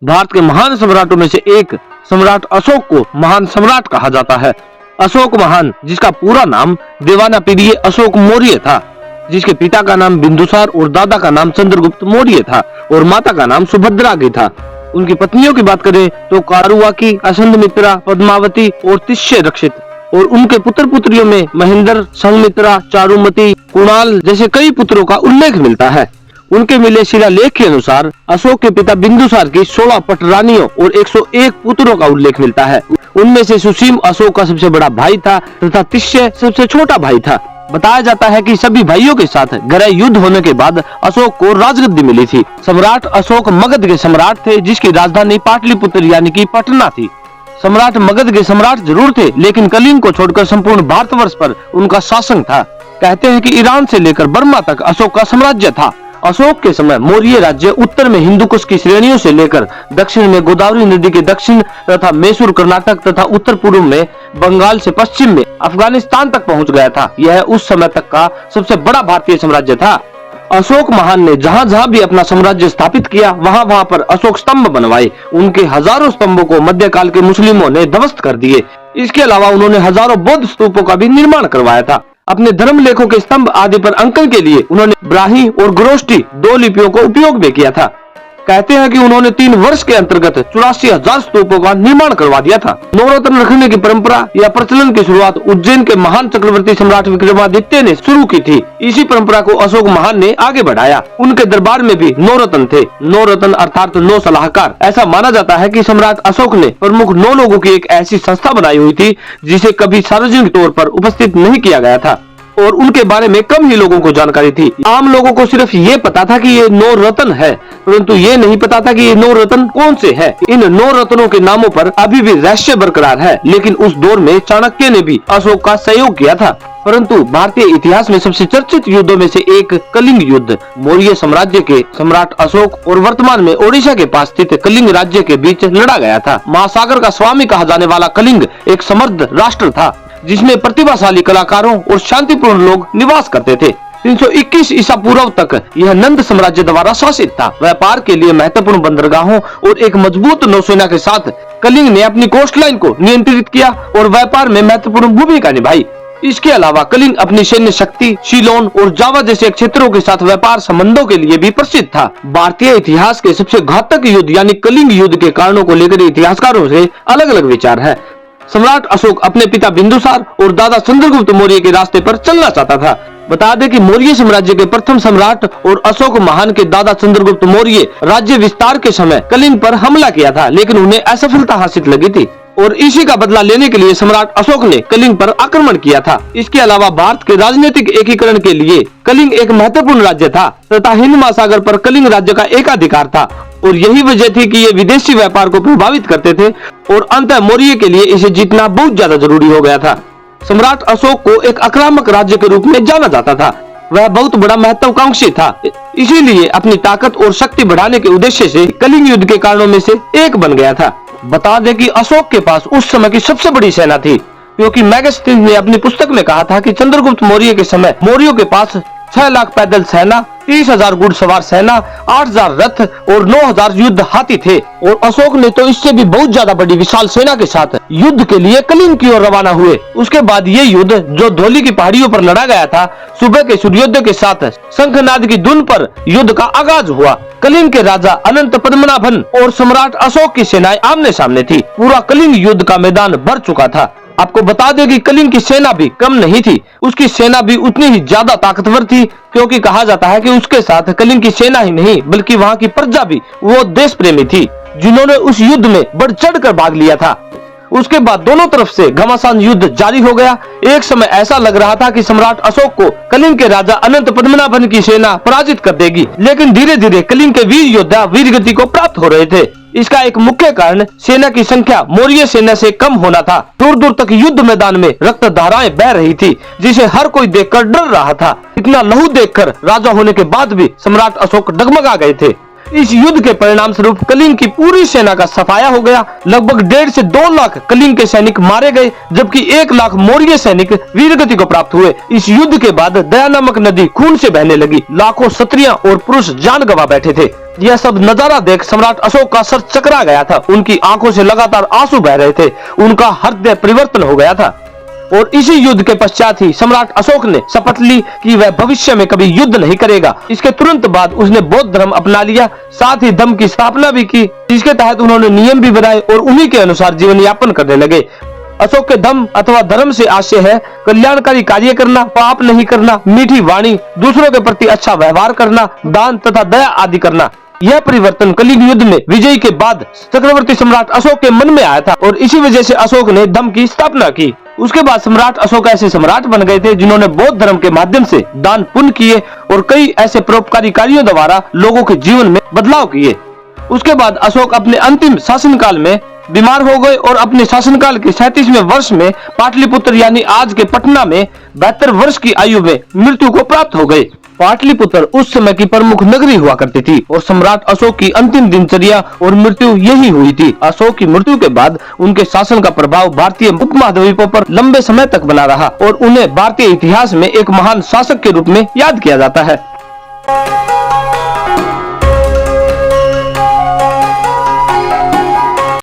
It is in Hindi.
भारत के महान सम्राटों में से एक सम्राट अशोक को महान सम्राट कहा जाता है। अशोक महान, जिसका पूरा नाम देवानापिडिय अशोक मौर्य था, जिसके पिता का नाम बिंदुसार और दादा का नाम चंद्रगुप्त मौर्य था और माता का नाम सुभद्रागी था। उनकी पत्नियों की बात करें तो कारुवाकी, असंधमित्रा, पद्मावती और तिष्य रक्षित, और उनके पुत्र पुत्रियों में महेंद्र, संघमित्रा, चारुमती, कुणाल जैसे कई पुत्रों का उल्लेख मिलता है। उनके मिले शिलालेख के अनुसार अशोक के पिता बिंदुसार की 16 पटरानियों और 101 पुत्रों का उल्लेख मिलता है। उनमें से सुसीम अशोक का सबसे बड़ा भाई था तथा तिष्य सबसे छोटा भाई था। बताया जाता है कि सभी भाइयों के साथ गहरा युद्ध होने के बाद अशोक को राजगद्दी मिली थी। सम्राट अशोक मगध के सम्राट थे, जिसकी राजधानी पाटलिपुत्र यानी कि पटना थी। सम्राट मगध के सम्राट जरूर थे, लेकिन कलिंग को छोड़कर संपूर्ण भारतवर्ष पर उनका शासन था। कहते हैं कि ईरान से लेकर बर्मा तक अशोक का साम्राज्य था। अशोक के समय मौर्य राज्य उत्तर में हिंदुकुश की श्रेणियों से लेकर दक्षिण में गोदावरी नदी के दक्षिण तथा मैसूर कर्नाटक तथा उत्तर पूर्व में बंगाल से पश्चिम में अफगानिस्तान तक पहुंच गया था। यह उस समय तक का सबसे बड़ा भारतीय साम्राज्य था। अशोक महान ने जहां जहां भी अपना साम्राज्य स्थापित किया, वहां वहां पर अशोक स्तंभ बनवाए। उनके हजारों स्तंभों को मध्यकाल के मुस्लिमों ने ध्वस्त कर दिए। इसके अलावा उन्होंने हजारों बौद्ध स्तूपों का भी निर्माण करवाया था। अपने धर्म लेखों के स्तंभ आदि पर अंकन के लिए उन्होंने ब्राही और ग्रोष्टी 2 लिपियों को उपयोग में किया था। कहते हैं कि उन्होंने 3 वर्ष के अंतर्गत 84,000 स्तूपों का निर्माण करवा दिया था। नवरत्न रखने की परंपरा या प्रचलन की शुरुआत उज्जैन के महान चक्रवर्ती सम्राट विक्रमादित्य ने शुरू की थी। इसी परंपरा को अशोक महान ने आगे बढ़ाया। उनके दरबार में भी 9 रत्न थे। 9 रत्न अर्थात 9 सलाहकार। ऐसा माना जाता है कि सम्राट अशोक ने प्रमुख 9 लोगों की एक ऐसी संस्था बनाई हुई थी जिसे कभी सार्वजनिक तौर पर उपस्थित नहीं किया गया था और उनके बारे में कम ही लोगों को जानकारी थी। आम लोगों को सिर्फ ये पता था कि ये 9 रत्न है, परंतु ये नहीं पता था कि ये 9 रत्न कौन से हैं। इन 9 रत्नों के नामों पर अभी भी रहस्य बरकरार है, लेकिन उस दौर में चाणक्य ने भी अशोक का सहयोग किया था। परंतु भारतीय इतिहास में सबसे चर्चित युद्धों में से एक कलिंग युद्ध मौर्य साम्राज्य के सम्राट अशोक और वर्तमान में ओडिशा के पास स्थित कलिंग राज्य के बीच लड़ा गया था। महासागर का स्वामी कहा जाने वाला कलिंग एक समृद्ध राष्ट्र था, जिसमें प्रतिभाशाली कलाकारों और शांतिपूर्ण लोग निवास करते थे। 321 ईसा पूर्व तक यह नंद साम्राज्य द्वारा शासित था। व्यापार के लिए महत्वपूर्ण बंदरगाहों और एक मजबूत नौसेना के साथ कलिंग ने अपनी कोस्ट लाइन को नियंत्रित किया और व्यापार में महत्वपूर्ण भूमिका निभाई। इसके अलावा कलिंग अपनी सैन्य शक्ति, सीलोन और जावा जैसे क्षेत्रों के साथ व्यापार संबंधों के लिए भी प्रसिद्ध था। भारतीय इतिहास के सबसे घातक युद्ध यानी कलिंग युद्ध के कारणों को लेकर इतिहासकारों से अलग अलग विचार है। सम्राट अशोक अपने पिता बिंदुसार और दादा चंद्रगुप्त मौर्य के रास्ते पर चलना चाहता था। बता दें कि मौर्य साम्राज्य के प्रथम सम्राट और अशोक महान के दादा चंद्रगुप्त मौर्य राज्य विस्तार के समय कलिंग पर हमला किया था, लेकिन उन्हें असफलता हासिल लगी थी और इसी का बदला लेने के लिए सम्राट अशोक ने कलिंग पर आक्रमण किया था। इसके अलावा भारत के राजनीतिक एकीकरण के लिए कलिंग एक महत्वपूर्ण राज्य था तथा हिंद महासागर पर कलिंग राज्य का एकाधिकार था और यही वजह थी कि ये विदेशी व्यापार को प्रभावित करते थे और अंततः मौर्य के लिए इसे जीतना बहुत ज्यादा जरूरी हो गया था। सम्राट अशोक को एक आक्रामक राज्य के रूप में जाना जाता था। वह बहुत बड़ा महत्वाकांक्षी था, इसीलिए अपनी ताकत और शक्ति बढ़ाने के उद्देश्य से कलिंग युद्ध के कारणों में से एक बन गया था। बता दें कि अशोक के पास उस समय की सबसे बड़ी सेना थी, क्योंकि मैगस्थनीज ने अपनी पुस्तक में कहा था कि चंद्रगुप्त मौर्य के समय मौर्यों के पास 6 लाख पैदल सेना, 30,000 घुड़सवार सेना, 8,000 रथ और 9,000 युद्ध हाथी थे और अशोक ने तो इससे भी बहुत ज्यादा बड़ी विशाल सेना के साथ युद्ध के लिए कलिंग की ओर रवाना हुए। उसके बाद ये युद्ध जो धौली की पहाड़ियों पर लड़ा गया था, सुबह के सूर्योदय के साथ शंखनाद की धुन पर युद्ध का आगाज हुआ। कलिंग के राजा अनंत पद्मनाभन और सम्राट अशोक की सेनाएं आमने सामने थी। पूरा कलिंग युद्ध का मैदान भर चुका था। आपको बता दें कि कलिंग की सेना भी कम नहीं थी, उसकी सेना भी उतनी ही ज्यादा ताकतवर थी, क्योंकि कहा जाता है कि उसके साथ कलिंग की सेना ही नहीं बल्कि वहाँ की प्रजा भी वो देश प्रेमी थी, जिन्होंने उस युद्ध में बढ़ चढ़ कर भाग लिया था। उसके बाद दोनों तरफ से घमासान युद्ध जारी हो गया। एक समय ऐसा लग रहा था कि सम्राट अशोक को कलिंग के राजा अनंत पद्मनाभन की सेना पराजित कर देगी, लेकिन धीरे धीरे कलिंग के वीर योद्धा वीरगति को प्राप्त हो रहे थे। इसका एक मुख्य कारण सेना की संख्या मौर्य सेना से कम होना था। दूर दूर तक युद्ध मैदान में रक्त धाराएं बह रही थी, जिसे हर कोई देखकर डर रहा था। इतना लहू देखकर राजा होने के बाद भी सम्राट अशोक डगमगा गए थे। इस युद्ध के परिणाम स्वरूप कलिंग की पूरी सेना का सफाया हो गया। लगभग 1.5 से 2 लाख कलिंग के सैनिक मारे गए, जबकि 1 लाख मौर्य सैनिक वीरगति को प्राप्त हुए। इस युद्ध के बाद दया नामक नदी खून से बहने लगी। लाखों क्षत्रिय और पुरुष जान गंवा बैठे थे। यह सब नजारा देख सम्राट अशोक का सर चकरा गया था। उनकी आंखों से लगातार आंसू बह रहे थे। उनका हृदय परिवर्तन हो गया था। और इसी युद्ध के पश्चात ही सम्राट अशोक ने शपथ ली कि वह भविष्य में कभी युद्ध नहीं करेगा। इसके तुरंत बाद उसने बौद्ध धर्म अपना लिया, साथ ही धम्म की स्थापना भी की, जिसके तहत उन्होंने नियम भी बनाए और उन्हीं के अनुसार जीवन यापन करने लगे। अशोक के धम्म अथवा धर्म से आशय है कल्याणकारी कार्य करना, पाप नहीं करना, मीठी वाणी, दूसरों के प्रति अच्छा व्यवहार करना, दान तथा दया आदि करना। यह परिवर्तन कलिंग युद्ध में विजय के बाद चक्रवर्ती सम्राट अशोक के मन में आया था और इसी वजह से अशोक ने धम्म की स्थापना की। उसके बाद सम्राट अशोक ऐसे सम्राट बन गए थे जिन्होंने बौद्ध धर्म के माध्यम से दान पुण्य किए और कई ऐसे परोपकारी कार्यों द्वारा लोगों के जीवन में बदलाव किए। उसके बाद अशोक अपने अंतिम शासनकाल में बीमार हो गए और अपने शासनकाल के 37वें वर्ष में पाटलिपुत्र यानी आज के पटना में 72 वर्ष की आयु में मृत्यु को प्राप्त हो गए। पाटलिपुत्र उस समय की प्रमुख नगरी हुआ करती थी और सम्राट अशोक की अंतिम दिनचर्या और मृत्यु यही हुई थी। अशोक की मृत्यु के बाद उनके शासन का प्रभाव भारतीय उपमहाद्वीपों पर लंबे समय तक बना रहा और उन्हें भारतीय इतिहास में एक महान शासक के रूप में याद किया जाता है।